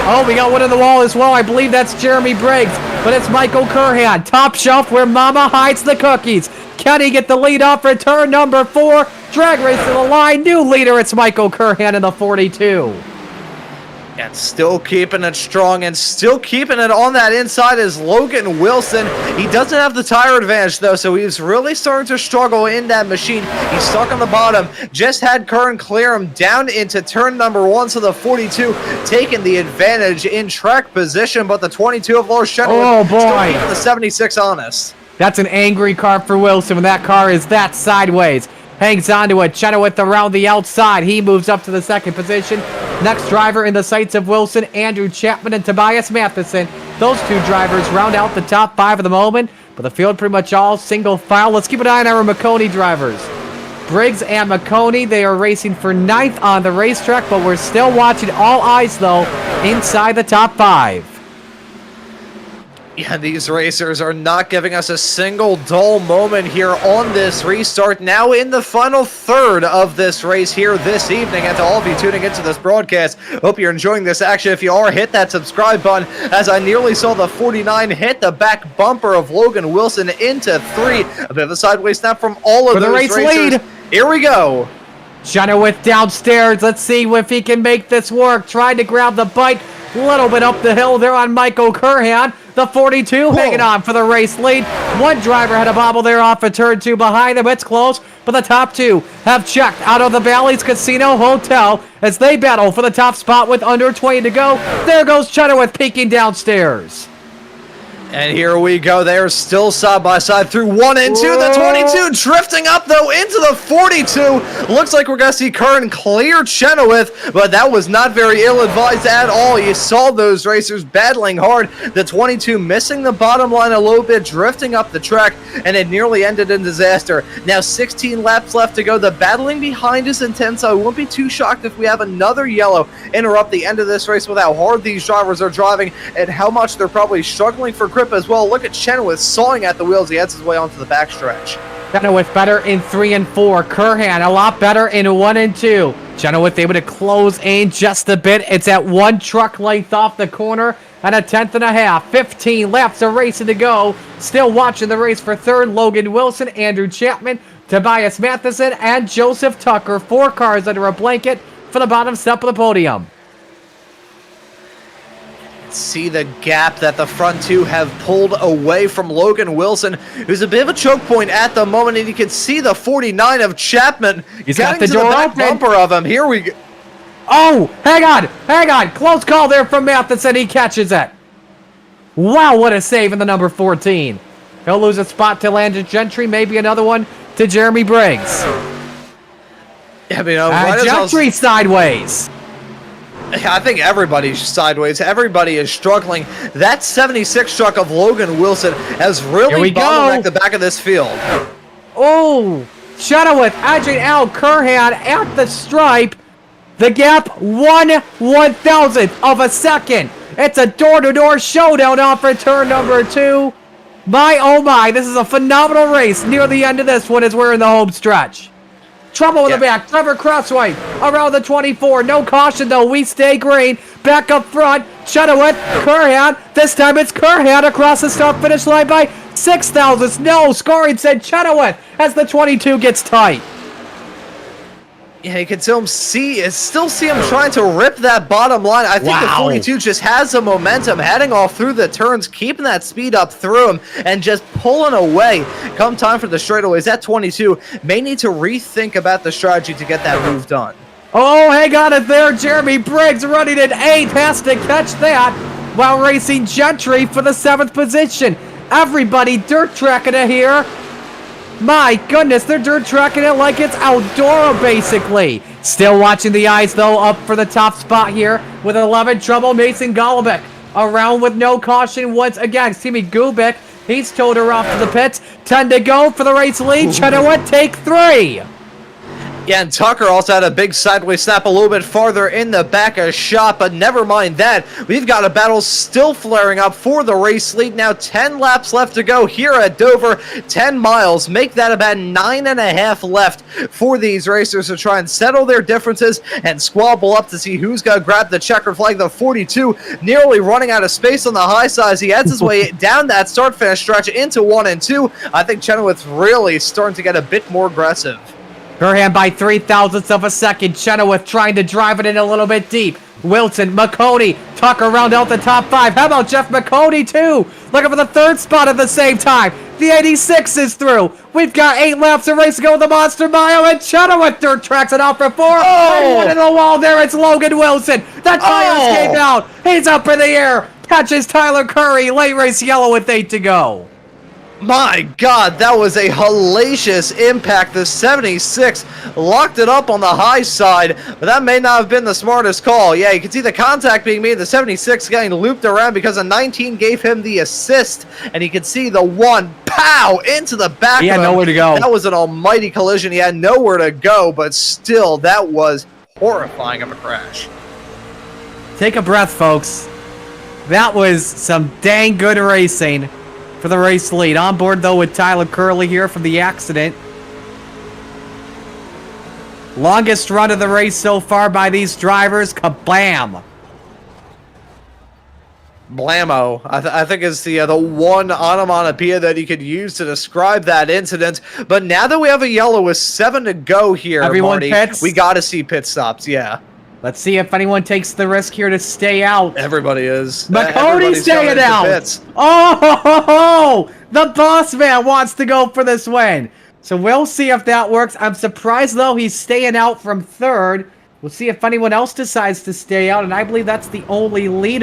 Oh, we got one in the wall as well. I believe that's Jeremy Briggs, but it's Michael Curhan. Top shelf where Mama hides the cookies. Can he get the lead off for turn number 4? Drag race to the line. New leader, it's Michael Curhan in the 42. And still keeping it strong and still keeping it on that inside is Logan Wilson. He doesn't have the tire advantage, though, so he's really starting to struggle in that machine. He's stuck on the bottom. Just had Curran clear him down into turn number 1, so the 42 taking the advantage in track position, but the 22 of Lars Chenoweth still keeping the 76 honest. That's an angry car for Wilson when that car is that sideways. Hangs on to it. Chenoweth around the outside. He moves up to the second position. Next driver in the sights of Wilson, Andrew Chapman and Tobias Matheson. Those two drivers round out the top 5 at the moment, but the field pretty much all single file. Let's keep an eye on our Maconi drivers. Briggs and Maconi, they are racing for 9th on the racetrack, but we're still watching all eyes, though, inside the top 5. Yeah, these racers are not giving us a single dull moment here on this restart. Now in the final third of this race here this evening. And to all of you tuning into this broadcast, hope you're enjoying this action. If you are, hit that subscribe button, as I nearly saw the 49 hit the back bumper of Logan Wilson into 3. A bit of a sideways snap from all of those racers. Lead. Here we go. Chenoweth downstairs. Let's see if he can make this work. Tried to grab the bike. A little bit up the hill there on Michael Curhan. The 42 hanging on for the race lead. One driver had a bobble there off of turn 2 behind him. It's close, but the top 2 have checked out of the Bally's Casino Hotel as they battle for the top spot with under 20 to go. There goes Chenoweth peeking downstairs. And here we go. They are still side by side through 1 and 2. The 22 drifting up, though, into the 42. Looks like we're going to see Curran clear Chenoweth, but that was not very ill-advised at all. You saw those racers battling hard. The 22 missing the bottom line a little bit, drifting up the track, and it nearly ended in disaster. Now 16 laps left to go. The battling behind is intense. I won't be too shocked if we have another yellow interrupt the end of this race with how hard these drivers are driving and how much they're probably struggling for grip as well. Look at Chenoweth sawing at the wheels. He heads his way onto the backstretch. Chenoweth better in 3 and 4. Curhan a lot better in 1 and 2. Chenoweth able to close in just a bit. It's at 1 truck length off the corner and a 10th and a half. 15 laps of racing to go. Still watching the race for 3rd. Logan Wilson, Andrew Chapman, Tobias Matheson, and Joseph Tucker. 4 cars under a blanket for the bottom step of the podium. See the gap that the front 2 have pulled away from Logan Wilson, who's a bit of a choke point at the moment, and you can see the 49 of Chapman. He's got the door back open. Bumper of him. Here we go. Oh, hang on. Close call there from Matheson. He catches it. Wow, what a save in the number 14. He'll lose a spot to Landon Gentry, maybe another one to Jeremy Briggs. I mean, Gentry sideways. I think everybody's sideways. Everybody is struggling. That 76 truck of Logan Wilson has really bottlenecked the back of this field. Oh, Chenoweth, edging out Curhan at the stripe. The gap, 1/1000th of a second. It's a door-to-door showdown off for turn number 2. My, oh my, this is a phenomenal race near the end of this one as we're in the home stretch. Trouble in the back. Trevor Crosswhite around the 24. No caution, though. We stay green. Back up front. Chenoweth, Curhan. This time it's Curhan across the start-finish line by 6,000. No, scoring said Chenoweth as the 22 gets tight. Yeah, you can still see him trying to rip that bottom line. I think the 42 just has the momentum, heading off through the turns, keeping that speed up through him, and just pulling away. Come time for the straightaways, that 22 may need to rethink about the strategy to get that move done. Oh, hang on it there. Jeremy Briggs running at 8. Has to catch that while racing Gentry for the 7th position. Everybody dirt tracking it here. My goodness, they're dirt tracking it like it's Eldora, basically. Still watching the eyes, though, up for the top spot here with 11 trouble. Mason Golubic around with no caution once again. Timmy Gubic, he's towed her off to the pits. 10 to go for the race lead. Chenoweth take 3. Yeah, and Tucker also had a big sideways snap a little bit farther in the back of shot, but never mind that. We've got a battle still flaring up for the race lead. Now 10 laps left to go here at Dover. 10 miles. Make that about 9.5 left for these racers to try and settle their differences and squabble up to see who's going to grab the checkered flag. The 42 nearly running out of space on the high side as he heads his way down that start-finish stretch into 1 and 2. I think Chenoweth's really starting to get a bit more aggressive. Curhan by 0.03 of a second. Chenoweth trying to drive it in a little bit deep. Wilson, Maconi, Tucker round out the top 5. How about Jeff Maconi, too? Looking for the 3rd spot at the same time. The 86 is through. We've got 8 laps of race to go with the Monster Mile, and Chenoweth dirt tracks it off for 4. And one in the wall there. It's Logan Wilson. The tires came out. He's up in the air. Catches Tyler Curry. Late race yellow with 8 to go. My God, that was a hellacious impact. The 76 locked it up on the high side, but that may not have been the smartest call. Yeah, you can see the contact being made. The 76 getting looped around because a 19 gave him the assist, and you can see the one, pow, into the back He of had him. nowhere to go. That was an almighty collision. He had nowhere to go, but still, that was horrifying of a crash. Take a breath, folks. That was some dang good racing for the race lead. On board, though, with Tyler Curley here from the accident. Longest run of the race so far by these drivers. Kablam! Blammo, I think is the one onomatopoeia that you could use to describe that incident. But now that we have a yellow with 7 to go here, Everyone Marty, pits? we got to see pit stops. Yeah, Let's see if anyone takes the risk here to stay out. everybody is. Maconi Everybody's going staying into out. pits. Oh, the boss man wants to go for this win. So we'll see if that works. I'm surprised, though, he's staying out from 3rd. We'll see if anyone else decides to stay out. And I believe that's the only lead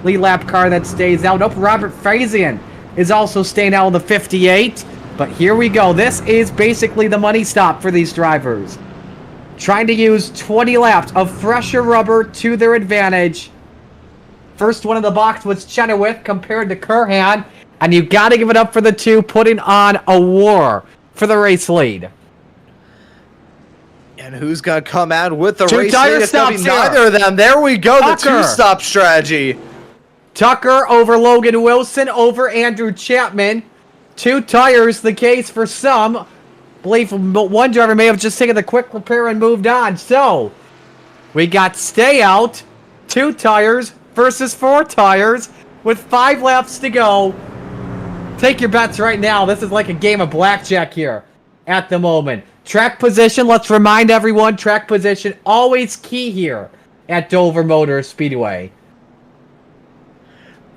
lap car that stays out. Nope, Robert Frazian is also staying out in the 58. But here we go. This is basically the money stop for these drivers. Trying to use 20 laps of fresher rubber to their advantage. First one in the box was Chenoweth compared to Kurhan. And you got to give it up for the two putting on a war for the race lead. And who's going to come out with the Two race tire lead? It's going to be stops here. neither of them. There we go, the Tucker. two-stop strategy. Tucker over Logan Wilson over Andrew Chapman. 2 tires, the case for some. Believe one driver may have just taken the quick repair and moved on. So, we got stay out, 2 tires versus 4 tires with 5 laps to go. Take your bets right now. This is like a game of blackjack here at the moment. Track position, let's remind everyone, track position always key here at Dover Motor Speedway.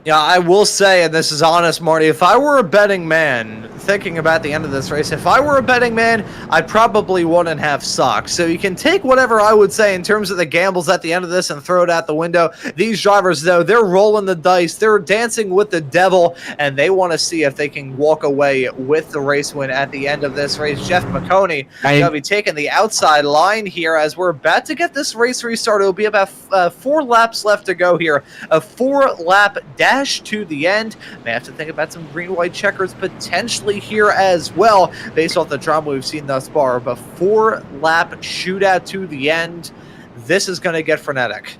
Yeah, I will say, and this is honest, Marty, if I were a betting man, thinking about the end of this race, if I were a betting man, I probably wouldn't have socks. So you can take whatever I would say in terms of the gambles at the end of this and throw it out the window. These drivers, though, they're rolling the dice. They're dancing with the devil, and they want to see if they can walk away with the race win at the end of this race. Jeff Maconi going to be taking the outside line here as we're about to get this race restarted. It'll be about 4 laps left to go here. A 4-lap dash to the end. May have to think about some green-white checkers potentially here as well, based off the drama we've seen thus far. But 4-lap shootout to the end. This is going to get frenetic.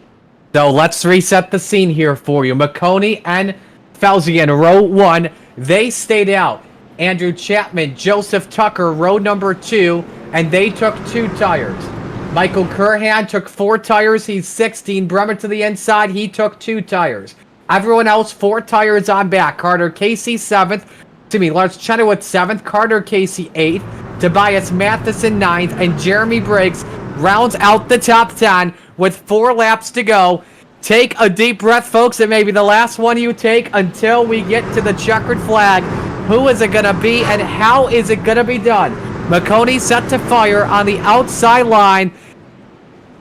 So let's reset the scene here for you. Maconi and Fauzi in row 1, they stayed out. Andrew Chapman, Joseph Tucker, row number 2, and they took 2 tires. Michael Kurhan took 4 tires. He's 16. Bremer to the inside. He took 2 tires. Everyone else, 4 tires on back. Carter Casey, 7th. Lars Chenoweth, 7th. Carter Casey, 8th. Tobias Matheson, 9th. And Jeremy Briggs rounds out the top 10 with 4 laps to go. Take a deep breath, folks. It may be the last one you take until we get to the checkered flag. Who is it going to be and how is it going to be done? Maconi set to fire on the outside line.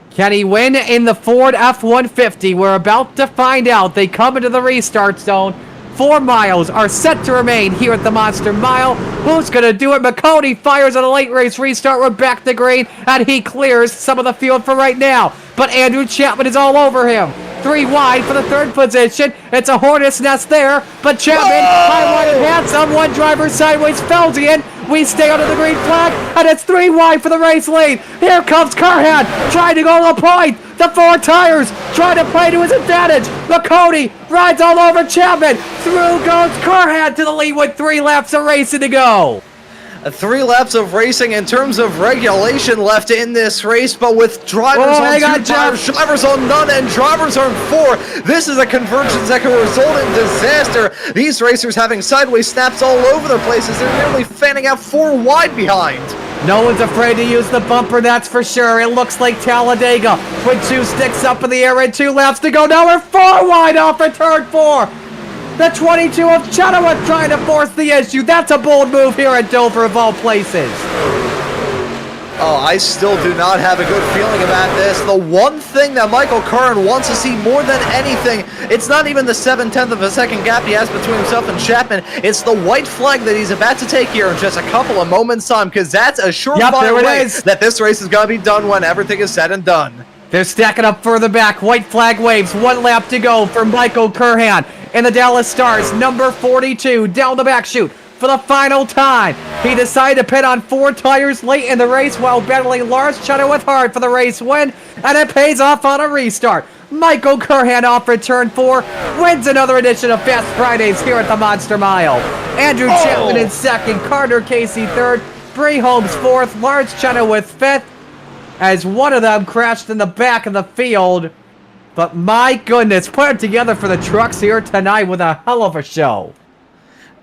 Can he win in the Ford F-150? We're about to find out. They come into the restart zone. 4 miles are set to remain here at the Monster Mile. Who's going to do it? Maconi fires on a late race restart. We're back to green, and he clears some of the field for right now. But Andrew Chapman is all over him. 3 wide for the 3rd position. It's a hornet's nest there, but Chapman highlighted handsome. 1 driver sideways, Felsian. We stay under the green flag, and it's 3 wide for the race lead. Here comes Kurhan, trying to go to the point. The 4 tires, trying to play to his advantage. Maconi rides all over Chapman. Through goes Kurhan to the lead with 3 laps of racing to go. 3 laps of racing in terms of regulation left in this race, but with drivers on 2 tires, drivers on none, and drivers on 4, this is a convergence that can result in disaster. These racers having sideways snaps all over their places. They're nearly fanning out 4 wide behind. No one's afraid to use the bumper, that's for sure. It looks like Talladega with 2 sticks up in the air and 2 laps to go. Now we're 4 wide off for turn 4. The 22 of Chenoweth trying to force the issue. That's a bold move here at Dover of all places. Oh, I still do not have a good feeling about this. The one thing that Michael Curran wants to see more than anything, it's not even the 7/10 of a second gap he has between himself and Chapman. It's the white flag that he's about to take here in just a couple of moments' time, because that's a surefire way that this race is going to be done when everything is said and done. They're stacking up further back. White flag waves. 1 lap to go for Michael Curran in the Dallas Stars. Number 42 down the back chute for the final time. He decided to pit on 4 tires late in the race while battling Lars Chenoweth hard for the race win, and it pays off on a restart. Michael Curran off for turn 4 wins another edition of Fast Fridays here at the Monster Mile. Andrew Chapman in second, Carter Casey third, Bree Holmes fourth, Lars Chenoweth fifth, as one of them crashed in the back of the field. But my goodness, put it together for the trucks here tonight with a hell of a show.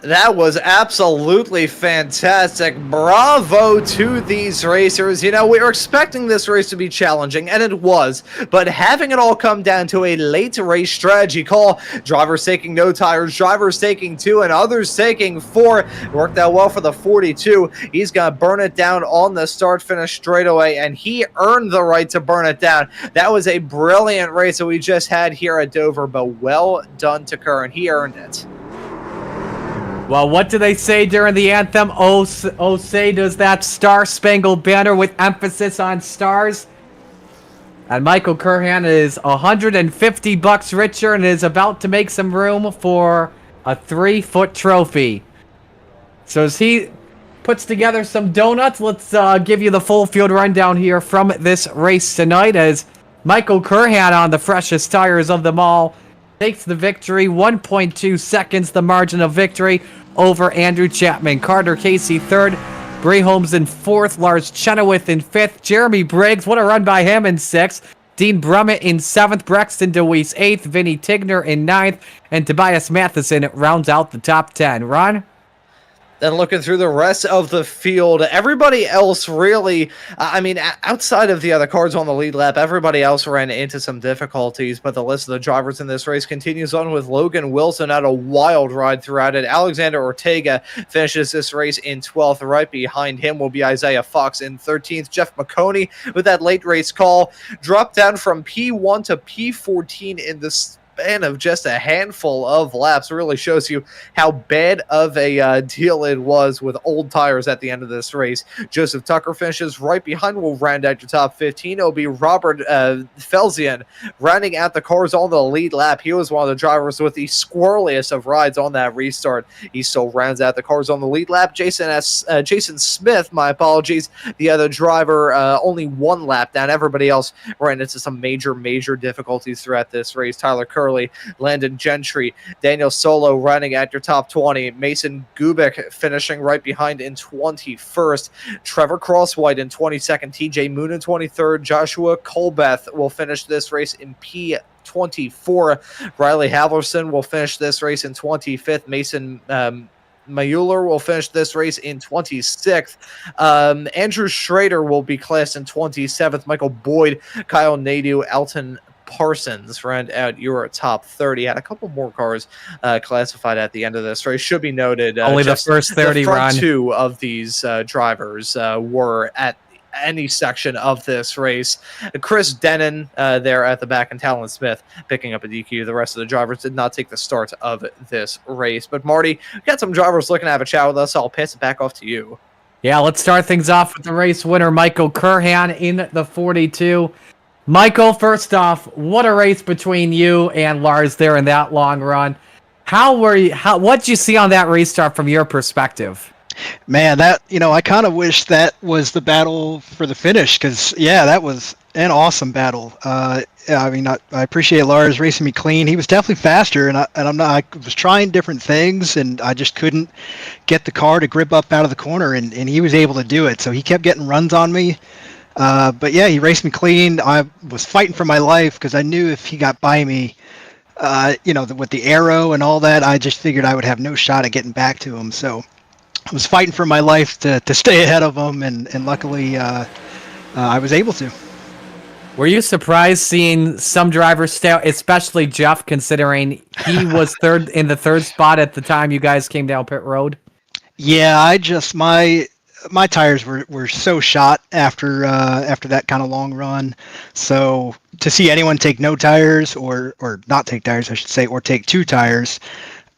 That was absolutely fantastic. Bravo to these racers. You know, we were expecting this race to be challenging, and it was, but having it all come down to a late race strategy call, drivers taking no tires, drivers taking 2, and others taking 4, worked out well for the 42. He's going to burn it down on the start-finish straightaway, and he earned the right to burn it down. That was a brilliant race that we just had here at Dover, but well done to Curran. He earned it. Well, what do they say during the anthem? Oh, say does that Star-Spangled Banner with emphasis on stars. And Michael Curran is $150 richer and is about to make some room for a 3-foot trophy. So as he puts together some donuts, let's give you the full field rundown here from this race tonight, as Michael Curran on the freshest tires of them all takes the victory. 1.2 seconds the margin of victory over Andrew Chapman. Carter Casey third, Bree Holmes in fourth, Lars Chenoweth in fifth, Jeremy Briggs, what a run by him, in sixth, Dean Brummett in seventh, Braxton DeWeese eighth, Vinny Tigner in ninth, and Tobias Matheson rounds out the top 10. Ron? Then looking through the rest of the field, everybody else really, I mean, outside of the other cars on the lead lap, everybody else ran into some difficulties, but the list of the drivers in this race continues on with Logan Wilson had a wild ride throughout it. Alexander Ortega finishes this race in 12th. Right behind him will be Isaiah Fox in 13th. Jeff Maconi, with that late race call, dropped down from P1 to P14 in the span of just a handful of laps. Really shows you how bad of a deal it was with old tires at the end of this race. Joseph Tucker finishes right behind, will round out your top 15. It'll be Robert Felsian rounding out the cars on the lead lap. He was one of the drivers with the squirreliest of rides on that restart. He still rounds out the cars on the lead lap. Jason Smith, my apologies, the other driver, only 1 lap down. Everybody else ran into some major difficulties throughout this race. Tyler Curley, Landon Gentry, Daniel Solo running at your top 20, Mason Gubick finishing right behind in 21st, Trevor Crosswhite in 22nd, TJ Moon in 23rd, Joshua Colbeth will finish this race in P24, Riley Halverson will finish this race in 25th, Mason Mayuller will finish this race in 26th. Andrew Schrader will be classed in 27th. Michael Boyd, Kyle Nadeau, Elton Parsons round out your top 30. Had a couple more cars classified at the end of this race. Should be noted, only the first 30, the front Ron. 2 of these drivers were at any section of this race. Chris Denon there at the back, and Talon Smith picking up a DQ. The rest of the drivers did not take the start of this race. But Marty, we got some drivers looking to have a chat with us, so I'll pass it back off to you. Yeah, let's start things off with the race winner, Michael Curran in the 42. Michael, first off, what a race between you and Lars there in that long run. What'd you see on that restart from your perspective? Man, I kind of wish that was the battle for the finish, because, yeah, that was an awesome battle. I appreciate Lars racing me clean. He was definitely faster, and I was trying different things, and I just couldn't get the car to grip up out of the corner, and he was able to do it. So he kept getting runs on me. But yeah, he raced me clean. I was fighting for my life because I knew if he got by me, with the arrow and all that, I just figured I would have no shot at getting back to him. So I was fighting for my life to stay ahead of him, and luckily I was able to. Were you surprised seeing some drivers stay out, especially Jeff, considering he was in the third spot at the time you guys came down pit road? Yeah, my tires were so shot after that kind of long run. So to see anyone take no tires or not take tires, I should say, or take 2 tires,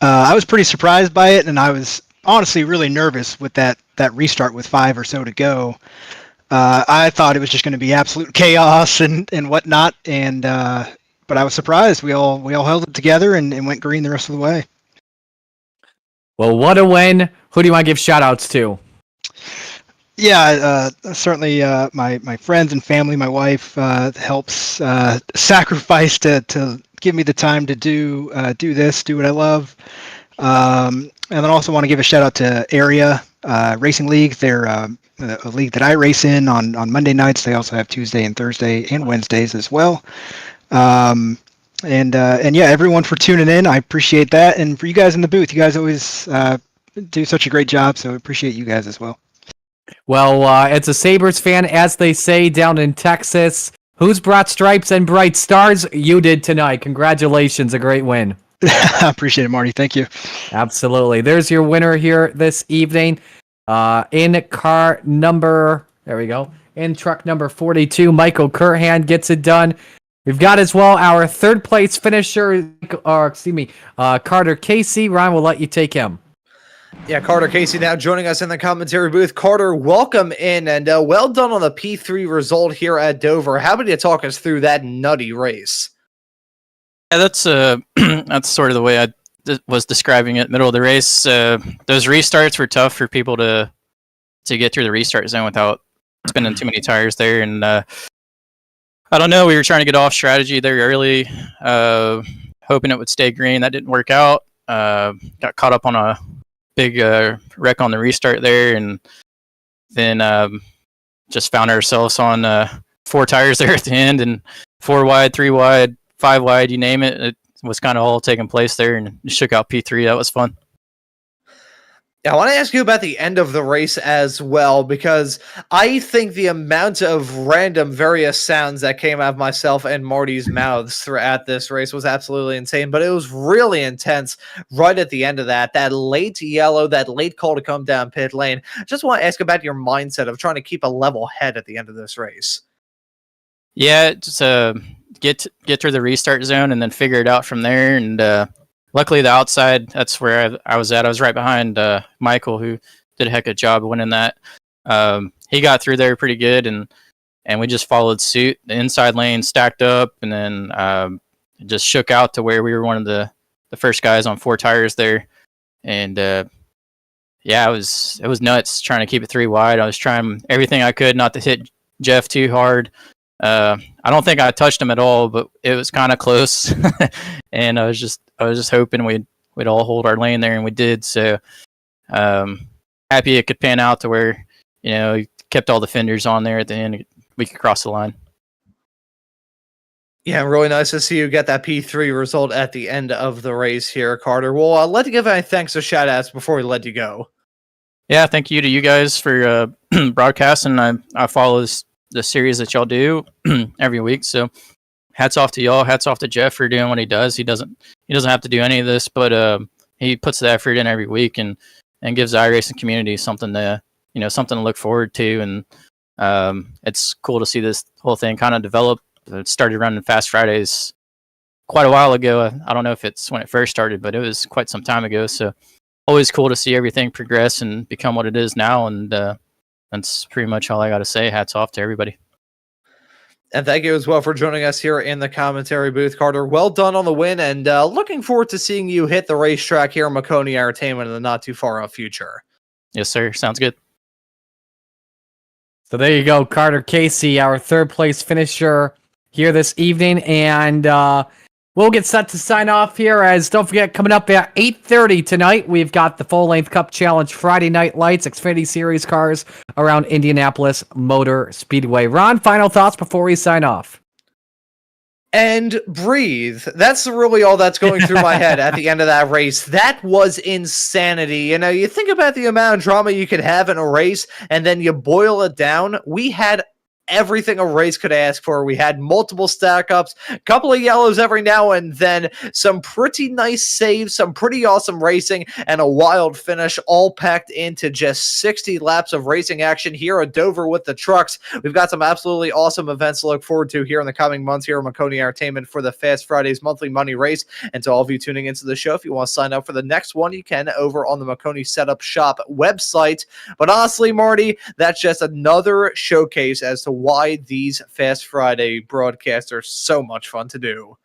I was pretty surprised by it, and I was honestly really nervous with that restart with 5 or so to go. I thought it was just going to be absolute chaos and whatnot, and but I was surprised. We all held it together and went green the rest of the way. Well, what a win. Who do you want to give shout outs to? Yeah, certainly my friends and family. My wife helps sacrifice to give me the time to do what I love. And then also want to give a shout out to Area Racing League. They're a league that I race in on Monday nights. They also have Tuesday and Thursday and Wednesdays as well. And yeah, everyone for tuning in. I appreciate that. And for you guys in the booth, you guys always do such a great job. So I appreciate you guys as well. Well, it's a Sabres fan, as they say down in Texas. Who's brought stripes and bright stars? You did tonight. Congratulations. A great win. I appreciate it, Marty. Thank you. Absolutely. There's your winner here this evening. In car number, there we go. In truck number 42, Michael Curhan gets it done. We've got as well our third place finisher, Carter Casey. Ryan, will let you take him. Yeah, Carter Casey now joining us in the commentary booth. Carter, welcome in, and well done on the P3 result here at Dover. How about you talk us through that nutty race? Yeah, that's that's sort of the way I was describing it. Middle of the race, those restarts were tough for people to get through the restart zone without spinning too many tires there. And I don't know, we were trying to get off strategy there early, hoping it would stay green. That didn't work out. Got caught up on a big wreck on the restart there, and then just found ourselves on 4 tires there at the end, and 4 wide, 3 wide, 5 wide, you name it. It was kind of all taking place there, and shook out P3. That was fun. Yeah, I want to ask you about the end of the race as well, because I think the amount of random various sounds that came out of myself and Marty's mouths throughout this race was absolutely insane, but it was really intense right at the end of that late yellow, that late call to come down pit lane. Just want to ask about your mindset of trying to keep a level head at the end of this race. Yeah, just get through the restart zone and then figure it out from there. And luckily, the outside, that's where I was at. I was right behind Michael, who did a heck of a job winning that. He got through there pretty good, and we just followed suit. The inside lane stacked up, and then it just shook out to where we were one of the first guys on 4 tires there. And yeah, it was nuts trying to keep it 3 wide. I was trying everything I could not to hit Jeff too hard. I don't think I touched him at all, but it was kind of close. And I was just hoping we'd all hold our lane there, and we did. So happy it could pan out to where, he kept all the fenders on there at the end. We could cross the line. Yeah, really nice to see you get that P3 result at the end of the race here, Carter. Well, I'll let you give any thanks or shout outs before we let you go. Yeah, thank you to you guys for broadcasting. I follow the series that y'all do every week. So hats off to y'all. Hats off to Jeff for doing what he does. He doesn't have to do any of this, but he puts the effort in every week and gives the iRacing community something to look forward to. And it's cool to see this whole thing kind of develop. It started running Fast Fridays quite a while ago. I don't know if it's when it first started, but it was quite some time ago. So always cool to see everything progress and become what it is now. And that's pretty much all I got to say. Hats off to everybody. And thank you as well for joining us here in the commentary booth, Carter. Well done on the win, and looking forward to seeing you hit the racetrack here in Maconi Entertainment in the not too far off future. Yes, sir. Sounds good. So there you go, Carter Casey, our third place finisher here this evening, and we'll get set to sign off here, as don't forget, coming up at 8:30 tonight, we've got the full-length Cup Challenge Friday Night Lights, Xfinity Series cars around Indianapolis Motor Speedway. Ron, final thoughts before we sign off? And breathe. That's really all that's going through my head at the end of that race. That was insanity. You think about the amount of drama you could have in a race, and then you boil it down. We had everything a race could ask for. We had multiple stack ups, a couple of yellows every now and then, some pretty nice saves, some pretty awesome racing, and a wild finish, all packed into just 60 laps of racing action here at Dover with the trucks. We've got some absolutely awesome events to look forward to here in the coming months here at Maconi Entertainment for the Fast Fridays monthly money race. And to all of you tuning into the show, if you want to sign up for the next one, you can over on the Maconi Setup Shop website. But honestly, Marty, that's just another showcase as to why these Fast Friday broadcasts are so much fun to do.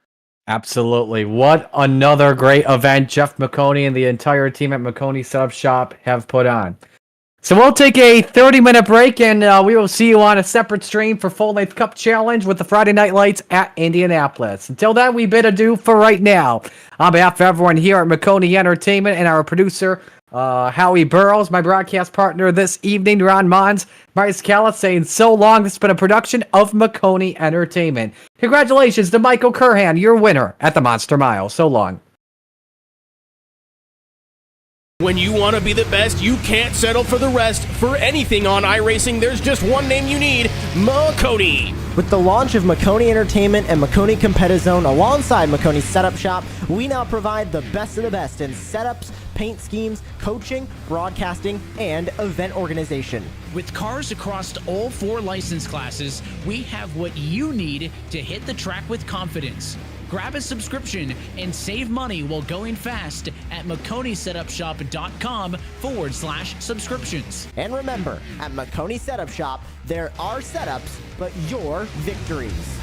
Absolutely. What another great event Jeff Maconi and the entire team at Maconi Setup Shop have put on. So we'll take a 30-minute break, and we will see you on a separate stream for Full Length Cup Challenge with the Friday Night Lights at Indianapolis. Until then, we bid adieu for right now. On behalf of everyone here at Maconi Entertainment and our producer, Howie Burrows, my broadcast partner this evening, Ron Mons, Marty Scala, saying so long. This has been a production of Maconi Entertainment. Congratulations to Michael Curhan, your winner at the Monster Mile. So long. When you want to be the best, you can't settle for the rest. For anything on iRacing, there's just one name you need, Maconi. With the launch of Maconi Entertainment and Maconi Competizone alongside Maconi Setup Shop, we now provide the best of the best in setups, paint schemes, coaching, broadcasting, and event organization. With cars across all 4 license classes, we have what you need to hit the track with confidence. Grab a subscription and save money while going fast at MaconiSetupShop.com/subscriptions. And remember, at Maconi Setup Shop, there are setups, but your victories.